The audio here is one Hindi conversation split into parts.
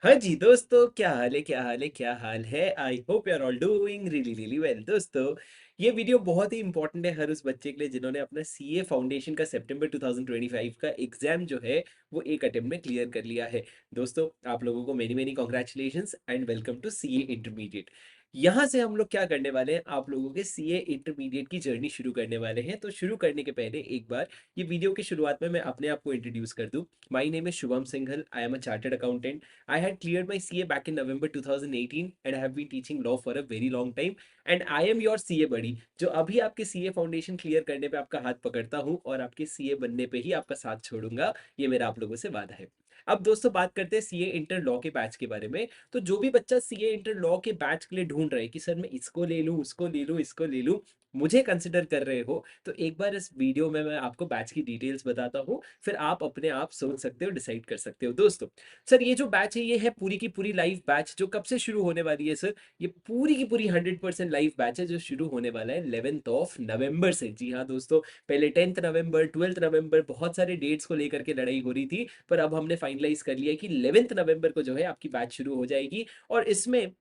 हाँ जी दोस्तों, क्या हाल है क्या हाल है क्या हाल है। I hope you are all doing really really well. दोस्तों, ये वीडियो बहुत ही इंपॉर्टेंट है हर उस बच्चे के लिए जिन्होंने अपना सीए फाउंडेशन का सितंबर 2025 का एग्जाम जो है वो एक अटेम्प्ट में क्लियर कर लिया है। दोस्तों, आप लोगों को many many congratulations and welcome to CA intermediate. यहाँ से हम लोग क्या करने वाले हैं, आप लोगों के सीए इंटरमीडिएट की जर्नी शुरू करने वाले हैं। तो शुरू करने के पहले एक बार ये वीडियो की शुरुआत में मैं अपने आप को इंट्रोड्यूस कर दूं। My name is Shubham Singhal. I am a chartered accountant. I had cleared my CA back in November 2018 and I have been teaching law for a very long time and I am your CA buddy जो अभी आपके CA फाउंडेशन क्लियर करने पे आपका हाथ पकड़ता हूँ और आपके CA बनने पे ही आपका साथ छोड़ूंगा। ये मेरा आप लोगों से वादा है। अब दोस्तों, बात करते हैं सीए इंटर लॉ के बैच के बारे में। तो जो भी बच्चा सीए इंटर लॉ के बैच के लिए ढूंढ रहे हैं कि सर मैं इसको ले लूँ, उसको ले लूँ, इसको ले लूँ, मुझे कंसिडर कर रहे हो, तो एक बार इस वीडियो में मैं आपको बैच की डिटेल्स बताता हूँ, फिर आप अपने आप सोच सकते हो, डिसाइड कर सकते हो। दोस्तों, सर ये जो बैच है ये है पूरी की पूरी लाइव बैच जो कब से शुरू होने वाली है सर। ये पूरी की पूरी 100% लाइव बैच है जो शुरू होने वाला है 11th ऑफ नवंबर से। जी हाँ दोस्तों, पहले 10th नवंबर, 12th नवंबर, बहुत सारे डेट्स को लेकर के लड़ाई हो रही थी, पर अब हमने फाइनलाइज कर लिया कि 11th नवंबर को जो है आपकी बैच शुरू हो जाएगी। और इसमें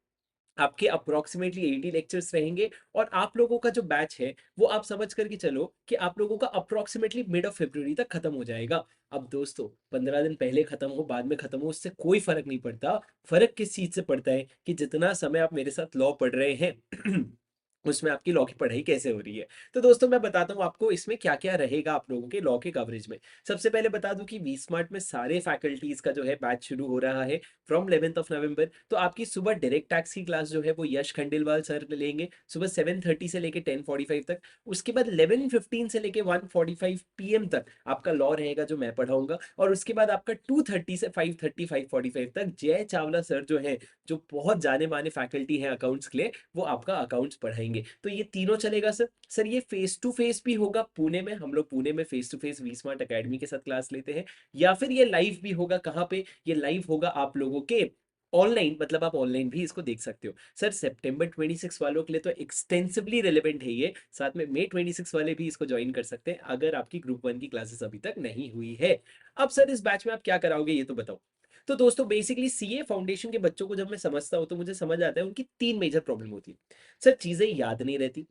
आपके अप्रोक्सीमेटली 80 लेक्चर्स रहेंगे और आप लोगों का जो बैच है वो आप समझ करके चलो कि आप लोगों का अप्रोक्सीमेटली मिड ऑफ फरवरी तक खत्म हो जाएगा। अब दोस्तों, 15 दिन पहले खत्म हो बाद में खत्म हो उससे कोई फर्क नहीं पड़ता। फर्क किस चीज से पड़ता है कि जितना समय आप मेरे साथ लॉ पढ़ रहे हैं उसमें आपकी लॉ की पढ़ाई कैसे हो रही है। तो दोस्तों, मैं बताता हूँ आपको इसमें क्या क्या रहेगा आप लोगों के लॉ के कवरेज में। सबसे पहले बता दूं कि वी स्मार्ट में सारे फैकल्टीज का जो है बैच शुरू हो रहा है फ्रॉम 11th ऑफ नवंबर। तो आपकी सुबह डायरेक्ट टैक्स की क्लास जो है वो यश खंडेलवाल सर लेंगे सुबह 7:30 से लेके 10:45 तक। उसके बाद 11:15 से लेके 1:45 पीएम तक आपका लॉ रहेगा जो मैं पढ़ाऊंगा। और उसके बाद आपका 2:30 से 5:30 5:45 तक जय चावला सर जो है, जो बहुत जाने माने फैकल्टी हैं अकाउंट्स के लिए, वो आपका अकाउंट्स पढ़ाएंगे। तो ये तीनों चलेगा सर। सर ये फेस टू फेस भी होगा पुणे में, हम लोग पुणे में face to face V Smart Academy के साथ क्लास लेते हैं। या फिर ये लाइव भी होगा, कहाँ पे ये लाइव होगा आप लोगों के ऑनलाइन, मतलब आप ऑनलाइन भी इसको देख सकते हो। सर सितंबर 26 वालों के लिए तो एक्सटेंसिवली रिलेवेंट है ये, साथ में मई 26 वाले भी इसको ज्वाइन कर सकते हैं अगर आपकी ग्रुप वन की क्लासेस अभी तक नहीं हुई है। अब सर इस बैच में आप क्या कराओगे ये तो बताओ। तो दोस्तों, बेसिकली सीए फाउंडेशन के बच्चों को जब मैं समझता हूँ तो मुझे समझ आता है उनकी तीन मेजर प्रॉब्लम होती है। सर चीजें याद नहीं रहती,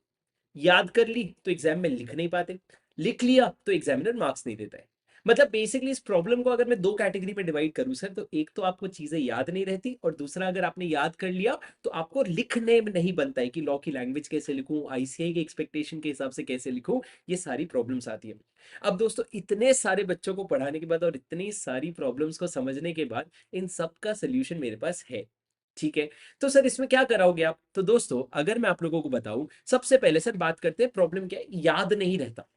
याद कर ली तो एग्जाम में लिख नहीं पाते, लिख लिया तो एग्जामिनर मार्क्स नहीं देता है। मतलब बेसिकली इस प्रॉब्लम को अगर मैं दो कैटेगरी में डिवाइड करूं सर, तो एक तो आपको चीजें याद नहीं रहती और दूसरा अगर आपने याद कर लिया तो आपको लिखने में नहीं बनता है कि लॉ की लैंग्वेज कैसे लिखूं, आईसीआई के एक्सपेक्टेशन के हिसाब से कैसे लिखूं। ये सारी प्रॉब्लम्स आती है। अब दोस्तों, इतने सारे बच्चों को पढ़ाने के बाद और इतनी सारी प्रॉब्लम्स को समझने के बाद इन सब का सोल्यूशन मेरे पास है। ठीक है, तो सर इसमें क्या कराओगे आप। तो दोस्तों, अगर मैं आप लोगों को बताऊं, सबसे पहले सर बात करते हैं प्रॉब्लम क्या है, याद नहीं रहता।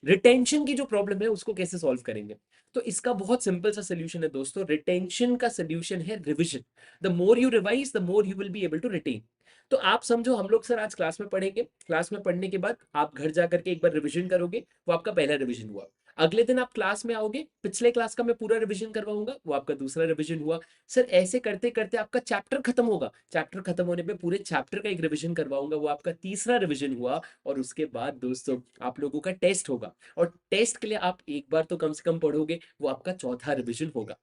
रिटेंशन की जो प्रॉब्लम है उसको कैसे सॉल्व करेंगे। तो इसका बहुत सिंपल सा सोल्यूशन है दोस्तों। रिटेंशन का सोल्यूशन है revision. The more you revise the more you will be able to retain. तो आप समझो, हम लोग सर आज क्लास में पढ़ेंगे, क्लास में पढ़ने के बाद आप घर जाकर के एक बार रिवीजन करोगे, वो आपका पहला रिवीजन हुआ। अगले दिन आप क्लास में आओगे, पिछले क्लास का मैं पूरा रिवीजन करवाऊंगा, वो आपका दूसरा रिवीजन हुआ। सर ऐसे करते करते आपका चैप्टर खत्म होगा, चैप्टर खत्म होने पे पूरे चैप्टर का एक रिवीजन करवाऊंगा, वो आपका तीसरा रिवीजन हुआ। और उसके बाद दोस्तों, आप लोगों का टेस्ट होगा और टेस्ट के लिए आप एक बार तो कम से कम पढ़ोगे, वो आपका चौथा रिवीजन होगा।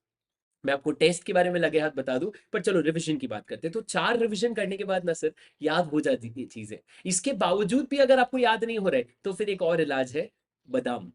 मैं आपको टेस्ट के बारे में लगे हाथ बता दूं, पर चलो रिवीजन की बात करते हैं। तो चार रिवीजन करने के बाद ना सर याद हो जाती थी चीजें। इसके बावजूद भी अगर आपको याद नहीं हो रहा है तो फिर एक और इलाज है, बादाम।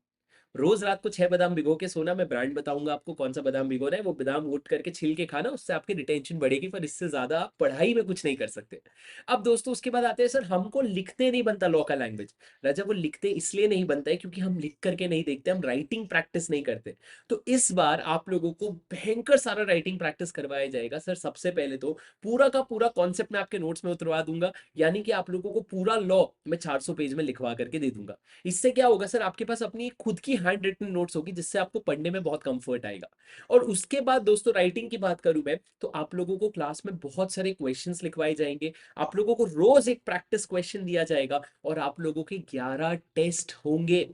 रोज रात को 6 बादाम भिगो के सोना। मैं ब्रांड बताऊंगा आपको कौन सा बादाम भिगोना है, वो बादाम उठ करके छिल के खाना, उससे आपकी रिटेंशन बढ़ेगी, पर इससे ज्यादा आप पढ़ाई में कुछ नहीं कर सकते। अब दोस्तों, उसके बाद आते हैं सर, हमको लिखते नहीं बनता लॉ का लैंग्वेज। राजा, वो लिखते इसलिए नहीं बनता है क्योंकि हम लिख करके नहीं देखते, हम राइटिंग प्रैक्टिस नहीं करते। तो इस बार आप लोगों को भयंकर सारा राइटिंग प्रैक्टिस करवाया जाएगा सर। सबसे पहले तो पूरा का पूरा कॉन्सेप्ट मैं आपके नोट्स में उतरवा दूंगा, यानी कि आप लोगों को पूरा लॉ मैं 400 पेज में लिखवा करके दे दूंगा। इससे क्या होगा सर, आपके पास अपनी खुद की हैंड रिटन नोट्स होगी जिससे आपको पढ़ने में बहुत कंफर्ट आएगा। और उसके बाद दोस्तों, राइटिंग की बात करूं मैं, तो आप लोगों को क्लास में बहुत सारे क्वेश्चंस लिखवाए जाएंगे। आप लोगों को रोज एक प्रैक्टिस क्वेश्चन दिया जाएगा और आप लोगों के 11 टेस्ट होंगे।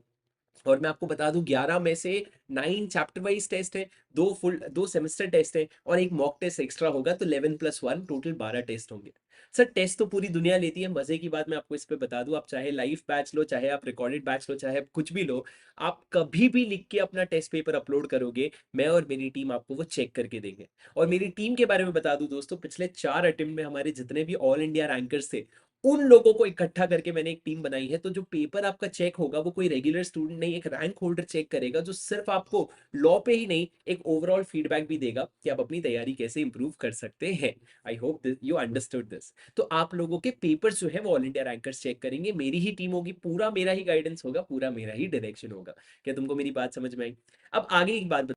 और मैं आपको बता दूं 11 में से 9 चैप्टर वाइज टेस्ट है, 2 सेमेस्टर टेस्ट है और एक मॉक टेस्ट एक्स्ट्रा होगा, तो 11+1 टोटल 12 टेस्ट होंगे। सर टेस्ट तो पूरी दुनिया लेती है, मजे की बात मैं आपको इस पे बता दूं, आप चाहे लाइव बैच लो, चाहे आप रिकॉर्डेड बैच लो, चाहे आप कुछ भी लो, आप कभी भी लिख के अपना टेस्ट पेपर अपलोड करोगे, मैं और मेरी टीम आपको वो चेक करके देंगे। और मेरी टीम के बारे में बता दूं दोस्तों, पिछले 4 अटेम्प्ट में हमारे जितने भी ऑल इंडिया रैंकर्स थे, उन लोगों को इकट्ठा करके मैंने एक टीम बनाई है। तो जो पेपर आपका चेक होगा वो कोई रेगुलर स्टूडेंट नहीं, एक रैंक होल्डर चेक करेगा, जो सिर्फ आपको लॉ पे ही नहीं एक ओवरऑल फीडबैक भी देगा कि आप अपनी तैयारी कैसे इंप्रूव कर सकते हैं। आई होप यू अंडरस्टूड दिस। तो आप लोगों के पेपर्स जो है वो ऑल इंडिया रैंकर्स चेक करेंगे, मेरी ही टीम होगी, पूरा मेरा ही गाइडेंस होगा, पूरा मेरा ही डायरेक्शन होगा। क्या तुमको मेरी बात समझ में आई? अब आगे एक बात,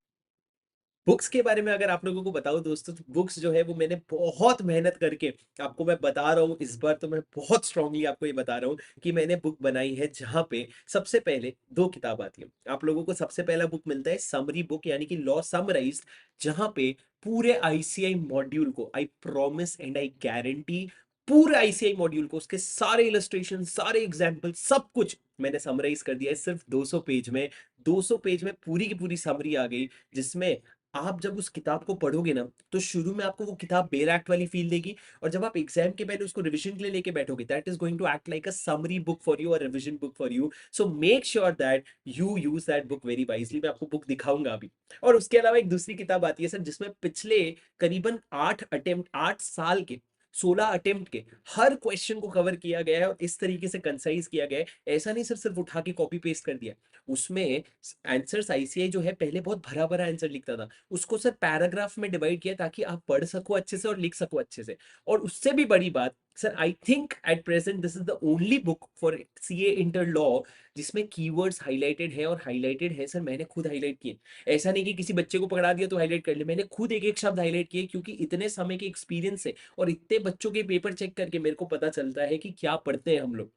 बुक्स के बारे में अगर आप लोगों को बताऊं दोस्तों, तो बुक्स जो है वो मैंने बहुत मेहनत करके, आपको मैं बता रहा हूँ इस बार तो मैं बहुत स्ट्रांगली आपको ये बता रहा हूँ कि मैंने बुक बनाई है जहां पे सबसे पहले 2 किताब आती है। आप लोगों को सबसे पहला बुक मिलता है समरी बुक, यानी कि लॉ समराइज्ड, जहां पे पूरे आईसीआई मॉड्यूल को, I promise and I guarantee, पूरे आईसीआई मॉड्यूल को, उसके सारे इलस्ट्रेशन, सारे एग्जाम्पल, सब कुछ मैंने समराइज कर दिया है सिर्फ 200 पेज में। 200 पेज में पूरी की पूरी समरी आ गई, जिसमें आप जब उस किताब को पढ़ोगे ना, तो शुरू में आपको वो किताब बेर एक्ट वाली फील देगी, और जब आप एग्जाम के पहले उसको रिवीजन के लिए लेके बैठोगे, that is going to act like a summary book for you और revision book for you. So make sure that you use that book very wisely. मैं आपको बुक दिखाऊंगा अभी। और उसके अलावा एक दूसरी किताब आती है सर, जिसमें पिछले करीबन 8 साल के 16 अटेम्प्ट के हर क्वेश्चन को कवर किया गया है, और इस तरीके से कंसाइज किया गया है। ऐसा नहीं सर सिर्फ उठा के कॉपी पेस्ट कर दिया, उसमें आंसर्स, आईसीआई जो है पहले बहुत भरा भरा आंसर लिखता था, उसको सर पैराग्राफ में डिवाइड किया ताकि आप पढ़ सको अच्छे से और लिख सको अच्छे से। और उससे भी बड़ी बात sir, I think at present this is the only book for CA inter law जिसमें कीवर्ड्स हाईलाइटेड है, और हाईलाइटेड है सर मैंने खुद हाईलाइट किए। ऐसा नहीं कि किसी बच्चे को पकड़ा दिया तो हाईलाइट कर ले, मैंने खुद एक एक शब्द हाईलाइट किए, क्योंकि इतने समय के एक्सपीरियंस से और इतने बच्चों के पेपर चेक करके मेरे को पता चलता है कि क्या पढ़ते हैं हम लोग।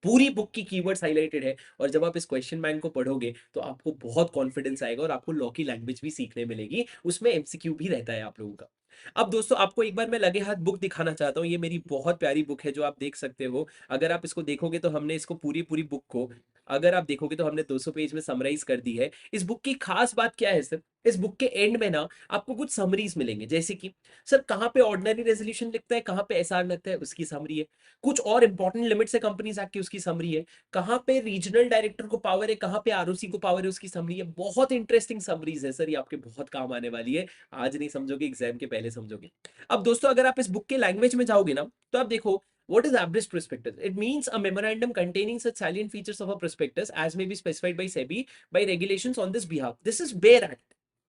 पूरी बुक की कीवर्ड्स हाइलाइटेड है, और जब आप इस क्वेश्चन बैंक को पढ़ोगे तो आपको बहुत कॉन्फिडेंस आएगा, और आपको लॉ की लैंग्वेज भी सीखने मिलेगी, उसमें एमसीक्यू भी रहता है आप लोगों का। अब दोस्तों आपको एक बार मैं लगे हाथ बुक दिखाना चाहता हूँ, ये मेरी बहुत प्यारी बुक है जो आप देख सकते हो। अगर आप इसको देखोगे तो हमने इसको पूरी पूरी बुक को, अगर आप देखोगे तो हमने 200 पेज में समराइज कर दी है। इस बुक की खास बात क्या है सर, इस बुक के एंड में ना आपको कुछ समरीज मिलेंगे, जैसे कि सर कहाँ पे ऑर्डिनरी रेजोल्यूशन लिखता है, कहाँ पे एसआर लगता है, उसकी समरी है। कुछ और इंपॉर्टेंट लिमिट्स है कंपनीज एक्ट की, उसकी समरी है। कहाँ पे रीजनल डायरेक्टर को पावर है, कहाँ पे आरओसी को पावर है, उसकी समरी है। बहुत इंटरेस्टिंग समरीज है सर, ये आपके बहुत काम आने वाली है। आज नहीं समझोगे, एग्जाम के पहले समझोगे। अब दोस्तों अगर आप इस बुक के लैंग्वेज में जाओगे ना, तो आप देखो, what is Abrist prospectus? It means a memorandum containing such salient features of a prospectus as may be specified by SEBI by regulations on this behalf. This is bare act.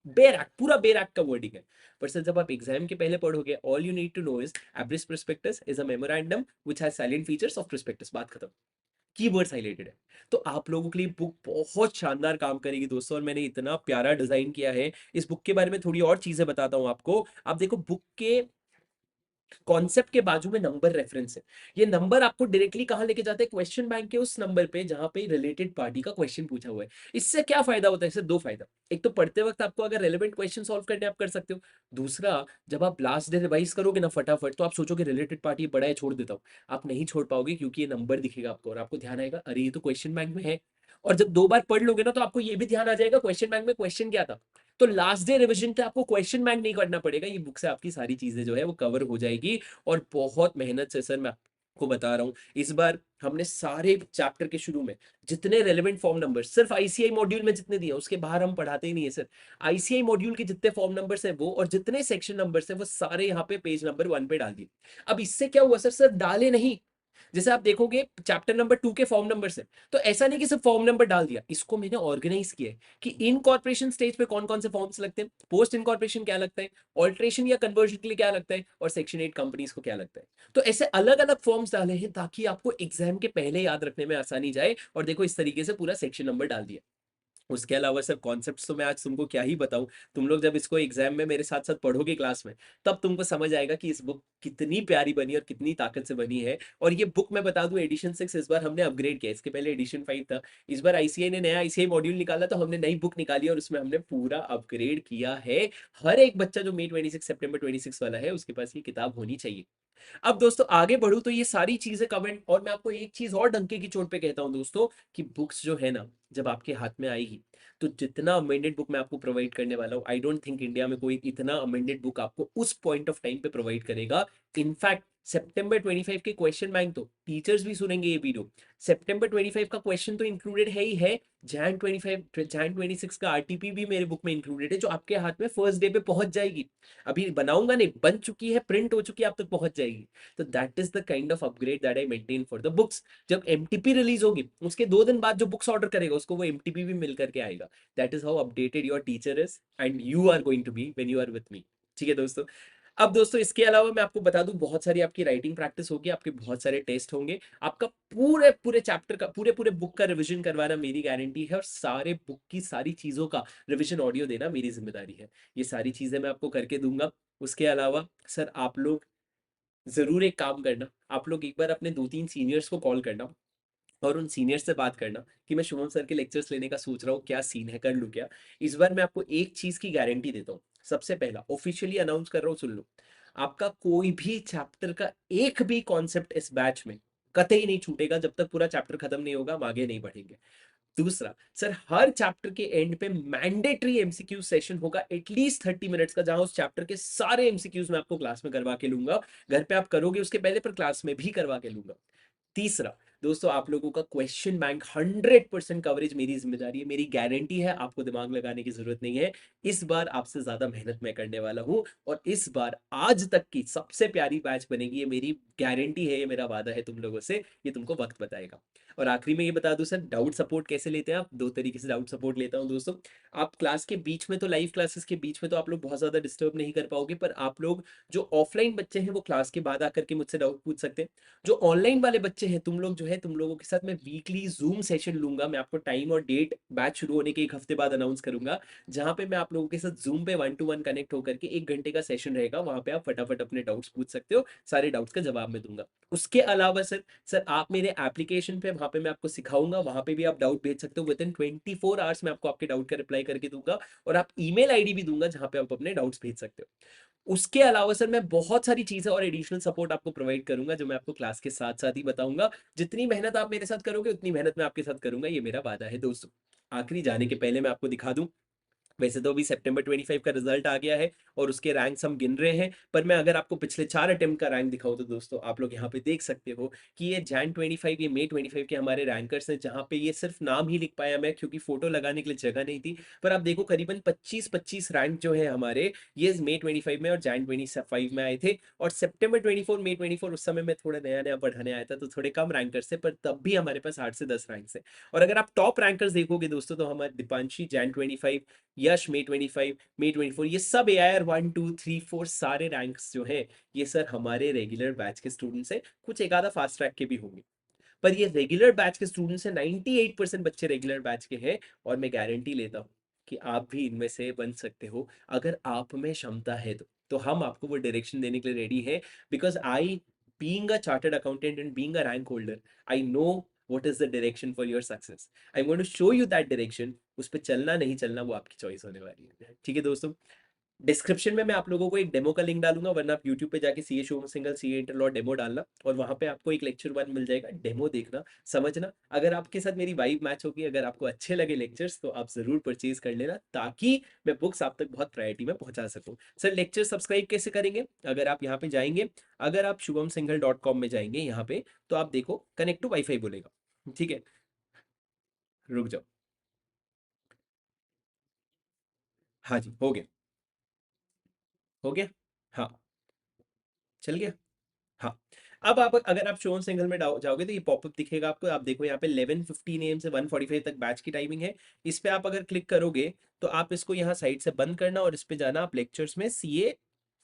Bare act, पूरा बेयर एक्ट का वर्डिंग है। पर सर जब आप एग्जाम के पहले पढ़ोगे, all you need to know is abridged prospectus is a memorandum which has salient features of prospectus, बात खत्म। कीवर्ड्स हाइलाइटेड है। तो आप लोगों के लिए बुक बहुत शानदार काम करेगी दोस्तों, और मैंने इतना प्यारा डिजाइन किया है। इस बुक के बारे में थोड़ी और चीजें बताता हूं आपको। आप देखो, बुक के कॉन्सेप्ट के बाजू में नंबर रेफरेंस है। ये नंबर आपको डायरेक्टली कहां लेके जाता है, क्वेश्चन बैंक के उस नंबर पे जहां पे रिलेटेड पार्टी का क्वेश्चन पूछा हुआ है। इससे क्या फायदा होता है, इससे 2 फायदा। एक तो पढ़ते वक्त आपको अगर रेलेवेंट क्वेश्चन सॉल्व करने आप कर सकते हो। दूसरा, जब आप लास्ट डे रिवाइज करोगे ना फटाफट, तो आप सोचोगे रिलेटेड पार्टी बड़ा है, छोड़ देता हूँ। आप नहीं छोड़ पाओगे, क्योंकि ये नंबर दिखेगा आपको, और आपको ध्यान आएगा अरे ये तो क्वेश्चन बैंक में है। और जब 2 बार पढ़ लोगे ना, तो आपको ये भी ध्यान आ जाएगा क्वेश्चन बैंक में क्वेश्चन क्या था। तो लास्ट डे रिवीजन पे आपको क्वेश्चन बैंक नहीं करना पड़ेगा, ये बुक से आपकी सारी चीजें जो है वो कवर हो जाएगी। और बहुत मेहनत से सर मैं आपको बता रहा हूँ, इस बार हमने सारे चैप्टर के शुरू में जितने रेलेवेंट फॉर्म नंबर सिर्फ आईसीआई मॉड्यूल में जितने दिए, उसके बाहर हम पढ़ाते ही नहीं है सर। आईसीआई मॉड्यूल के जितने फॉर्म नंबर्स है वो, और जितने सेक्शन नंबर्स है वो सारे यहाँ पे पेज नंबर 1 पे डाल दिए। अब इससे क्या हुआ सर, सिर्फ डाले नहीं, जैसे आप देखोगे चैप्टर नंबर 2 के फॉर्म नंबर से, तो ऐसा नहीं कि सिर्फ फॉर्म नंबर डाल दिया, इसको मैंने ऑर्गेनाइज किया है कि इनकॉर्पोरेशन स्टेज पे कौन कौन से फॉर्म्स लगते हैं, पोस्ट इनकॉर्पोरेशन क्या लगता है, ऑल्ट्रेशन या कन्वर्जन के लिए क्या लगता है, और सेक्शन 8 कंपनीज को क्या लगता है। तो ऐसे अलग अलग फॉर्म्स डाले हैं ताकि आपको एग्जाम के पहले याद रखने में आसानी जाए। और देखो इस तरीके से पूरा सेक्शन नंबर डाल दिया। उसके अलावा सर कॉन्सेप्ट्स तो मैं आज तुमको क्या ही बताऊं। तुम लोग जब इसको एग्जाम में मेरे साथ साथ पढ़ोगे क्लास में, तब तुमको समझ आएगा कि इस बुक कितनी प्यारी बनी और कितनी ताकत से बनी है। और ये बुक मैं बता दूं, एडिशन 6 इस बार हमने अपग्रेड किया, इसके पहले एडिशन 5 था। इस बार आईसीआई ने नया आईसीआई मॉड्यूल निकाला, तो हमने नई बुक निकाली और उसमें हमने पूरा अपग्रेड किया है। हर एक बच्चा जो मई 26 सितंबर 26 वाला है, उसके पास ये किताब होनी चाहिए। अब दोस्तों आगे बढ़ू तो ये सारी चीजें कमेंट, और मैं आपको एक चीज और डंके की चोट पे कहता हूं दोस्तों, कि बुक्स जो है ना, जब आपके हाथ में आएगी, तो जितना अमेंडेड बुक मैं आपको प्रोवाइड करने वाला हूँ, आई डोंट थिंक इंडिया में कोई इतना अमेंडेड बुक आपको उस पॉइंट ऑफ टाइम पे प्रोवाइड करेगा। इनफैक्ट सितंबर 25 के क्वेश्चन बैंक तो टीचर्स भी सुनेंगे ये वीडियो। सितंबर 25 का क्वेश्चन तो इंक्लूडेड है ही है, जैन 25 जैन 26 का आरटीपी भी मेरे बुक में इंक्लूडेड है, जो आपके हाथ में फर्स्ट डे पे पहुंच जाएगी। अभी बनाऊंगा नहीं, बन चुकी है, प्रिंट हो चुकी है, आप तक पहुंच जाएगी। तो that is the kind of upgrade that I maintain for the books. जब एमटीपी रिलीज होगी उसके 2 दिन बाद जो बुक्स ऑर्डर करेगा उसको वो एमटीपी भी मिल करके आएगा। That is how updated your teacher is and you are going to be when you are with me. ठीक है दोस्तों। अब दोस्तों इसके अलावा मैं आपको बता दूं, बहुत सारी आपकी राइटिंग प्रैक्टिस होगी, आपके बहुत सारे टेस्ट होंगे, आपका पूरे पूरे चैप्टर का, पूरे पूरे बुक का रिवीजन करवाना मेरी गारंटी है, और सारे बुक की सारी चीजों का रिवीजन ऑडियो देना मेरी जिम्मेदारी है। ये सारी चीजें मैं आपको करके दूंगा। उसके अलावा सर आप लोग जरूर एक काम करना, आप लोग एक बार अपने 2-3 सीनियर्स को कॉल करना और उन सीनियर से बात करना कि मैं शुभम सर के लेक्चर्स लेने का सोच रहा हूँ, क्या सीन है, कर लूँ क्या। इस बार मैं आपको एक चीज की गारंटी देता हूँ, सबसे पहला ऑफिशियली अनाउंस कर रहा हूँ, सुन लो। आपका कोई भी चैप्टर का एक भी कॉन्सेप्ट इस बैच में कतई नहीं छूटेगा, जब तक पूरा चैप्टर खत्म नहीं होगा हम आगे नहीं बढ़ेंगे। दूसरा, सर हर चैप्टर के एंड पे मैंडेटरी एमसीक्यू सेशन होगा एटलीस्ट 30 मिनट्स का, जहां उस चैप्टर के सारे एमसीक्यूज मैं आपको क्लास में करवा के लूंगा। घर पे आप करोगे उसके पहले, पर क्लास में भी करवा के लूंगा। तीसरा, दोस्तों आप लोगों का क्वेश्चन बैंक 100% कवरेज मेरी जिम्मेदारी है, मेरी गारंटी है, आपको दिमाग लगाने की जरूरत नहीं है। इस बार आपसे ज्यादा मेहनत मैं करने वाला हूं, और इस बार आज तक की सबसे प्यारी बैच बनेगी, ये मेरी गारंटी है, ये मेरा वादा है तुम लोगों से, ये तुमको वक्त बताएगा। और आखिरी में ये बता दूं सर, डाउट सपोर्ट कैसे लेते हैं आप, 2 तरीके से डाउट सपोर्ट लेता हूं दोस्तों। आप क्लास के बीच में तो, लाइव क्लासेस के बीच में तो आप लोग बहुत ज्यादा डिस्टर्ब नहीं कर पाओगे, पर आप लोग जो ऑफलाइन बच्चे हैं वो क्लास के बाद आकर के मुझसे डाउट पूछ सकते हैं। जो ऑनलाइन वाले बच्चे हैं, तुम लोग जो है, तुम लोगों के साथ मैं वीकली जूम सेशन लूंगा, मैं आपको टाइम और डेट बैच शुरू होने के 1 हफ्ते बाद अनाउंस करूंगा, जहां पे मैं आप लोगों के साथ जूम पे 1-to-1 कनेक्ट होकर के 1 घंटे का सेशन रहेगा, वहां पे आप फटाफट अपने डाउट्स पूछ सकते हो, सारे डाउट्स का जवाब मैं दूंगा। उसके अलावा सर आप मेरे एप्लीकेशन पे, वहां पे मैं आपको सिखाऊंगा, वहां पे भी आप डाउट भेज सकते हो, विद इन 24 आवर्स मैं आपको आपके डाउट का रिप्लाई करके दूंगा, और आप ईमेल आईडी भी दूंगा जहां पे आप अपने डाउट्स भेज सकते हो। उसके अलावा सर मैं बहुत सारी चीजें और एडिशनल सपोर्ट आपको प्रोवाइड करूंगा, जो मैं आपको क्लास के साथ साथ ही बताऊंगा। जितनी मेहनत आप मेरे साथ करोगे उतनी मेहनत मैं आपके साथ करूंगा, ये मेरा वादा है दोस्तों। आखिरी जाने के पहले मैं आपको दिखा दूं, वैसे तो अभी सितंबर 25 का रिजल्ट आ गया है और उसके रैंक्स हम गिन रहे हैं, पर मैं अगर आपको पिछले 4 अटेम्प्ट का रैंक दिखाऊं तो दोस्तों आप लोग यहाँ पे देख सकते हो कि ये जैन 25, ये मई 25 के हमारे रैंकर्स हैं, जहाँ पे ये सिर्फ नाम ही लिख पाया मैं, क्योंकि फोटो लगाने के लिए जगह नहीं थी। पर आप देखो करीबन 25-25 रैंक जो है हमारे, ये मई 25 में और जैन 25 में आए थे। और सितंबर 24, मई 24 उस समय मैं थोड़ा नया नया पढ़ाने आया था, तो थोड़े कम रैंकर्स थे, पर तब भी हमारे पास 8 से 10 रैंक्स है। और अगर आप टॉप रैंकर्स देखोगे दोस्तों, तो हमारे दीपांशी जैन 25, यश मई 25, मई 24, ये सब AIR 1 2 3 4 सारे रैंक्स जो है, ये सर हमारे रेगुलर बैच के स्टूडेंट्स हैं, कुछ एक आधा फास्ट ट्रैक के भी होंगे, पर ये रेगुलर बैच के स्टूडेंट्स हैं, 98% बच्चे रेगुलर बैच के हैं। और मैं गारंटी लेता हूँ कि आप भी इनमें से बन सकते हो, अगर आप में क्षमता है तो हम आपको वो डायरेक्शन देने के लिए रेडी है, because I, being a chartered accountant and being a rank holder, I know what is the direction for your success. I'm going to show you that direction. उस पे चलना नहीं चलना वो आपकी चॉइस होने वाली है, ठीक है दोस्तों। डिस्क्रिप्शन में मैं आप लोगों को एक डेमो का लिंक डालूंगा, वरना आप यूट्यूब पे जाके CA Shubham single, CA inter law demo डालना, और वहां पे आपको एक लेक्चर 1 मिल जाएगा, डेमो देखना, समझना। अगर आपके साथ मेरी वाइब मैच होगी, अगर आपको अच्छे लगे लेक्चर्स, तो आप जरूर परचेज कर लेना, ताकि मैं बुक्स आप तक बहुत प्रायोरिटी में पहुंचा सकूं। सर लेक्चर सब्सक्राइब कैसे करेंगे, अगर आप यहाँ पे जाएंगे, अगर आप shubhamsinghal.com में जाएंगे यहाँ पे, तो आप देखो कनेक्ट टू वाईफाई बोलेगा, ठीक है, रुक जाओ। हाँ जी, हो गया, हो गया, हाँ, चल गया, हाँ। अब आप अगर आप शोन सिंगल में जाओगे तो ये पॉपअप दिखेगा आपको, आप देखो यहाँ पे 11:15 AM से 1:45 तक बैच की टाइमिंग है। इस पे आप अगर क्लिक करोगे, तो आप इसको यहाँ साइड से बंद करना, और इस पे जाना आप लेक्चर्स में, सीए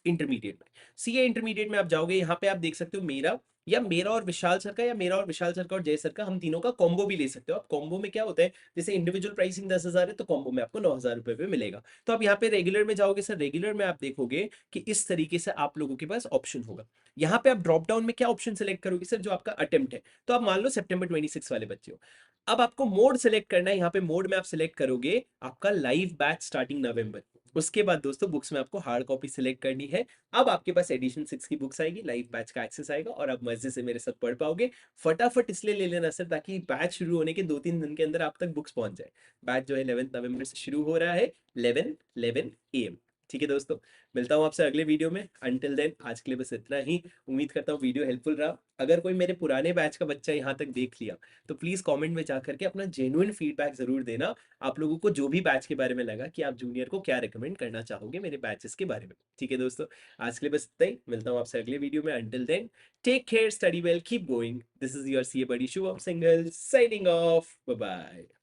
इंटरमीडिएट में। सीए इंटरमीडिएट में आप जाओगे, यहाँ पे आप देख सकते हो मेरा, या मेरा और विशाल सर का, या मेरा और विशाल सर का और जय सर का, हम तीनों का कॉम्बो भी ले सकते हो। आप कॉम्बो में क्या होता है, जैसे इंडिविजुअल प्राइसिंग 10,000 है, तो कॉम्बो में आपको 9,000 रुपए पे मिलेगा। तो आप यहाँ पे रेगुलर में जाओगे सर, रेगुलर में आप देखोगे कि इस तरीके से आप लोगों के पास ऑप्शन होगा। यहाँ पे आप ड्रॉप डाउन में क्या ऑप्शन सेलेक्ट करोगे सर, जो आपका अटेम्प्ट है, तो आप मान लो सितंबर 26 वाले बच्चे हो। अब आपको मोड सेलेक्ट करना है, यहाँ पे मोड में आप सेलेक्ट करोगे आपका लाइव बैच स्टार्टिंग नवंबर। उसके बाद दोस्तों बुक्स में आपको हार्ड कॉपी सिलेक्ट करनी है। अब आपके पास एडिशन 6 की बुक्स आएगी, लाइव बैच का एक्सेस आएगा और आप मजे से मेरे साथ पढ़ पाओगे। फटाफट इसलिए ले लेना सर, ताकि बैच शुरू होने के 2-3 दिन के अंदर आप तक बुक्स पहुंच जाए। बैच जो है 11 नवंबर से शुरू हो रहा है, 11 AM। ठीक है दोस्तों, मिलता हूँ आपसे अगले वीडियो में। अंटिल देन आज के लिए बस इतना ही। उम्मीद करता हूँ वीडियो हेल्पफुल रहा। अगर कोई मेरे पुराने बैच का बच्चा यहाँ तक देख लिया तो प्लीज कमेंट में जाकर के अपना जेन्युइन फीडबैक जरूर देना। आप लोगों को जो भी बैच के बारे में लगा कि आप जूनियर को क्या रिकमेंड करना चाहोगे मेरे बैचेस के बारे में। ठीक है दोस्तों, आज के लिए बस इतना ही। मिलता हूँ आपसे अगले वीडियो में। Until then take care, study well, keep going. This is your CA buddy Shubham Singal signing off. Bye bye.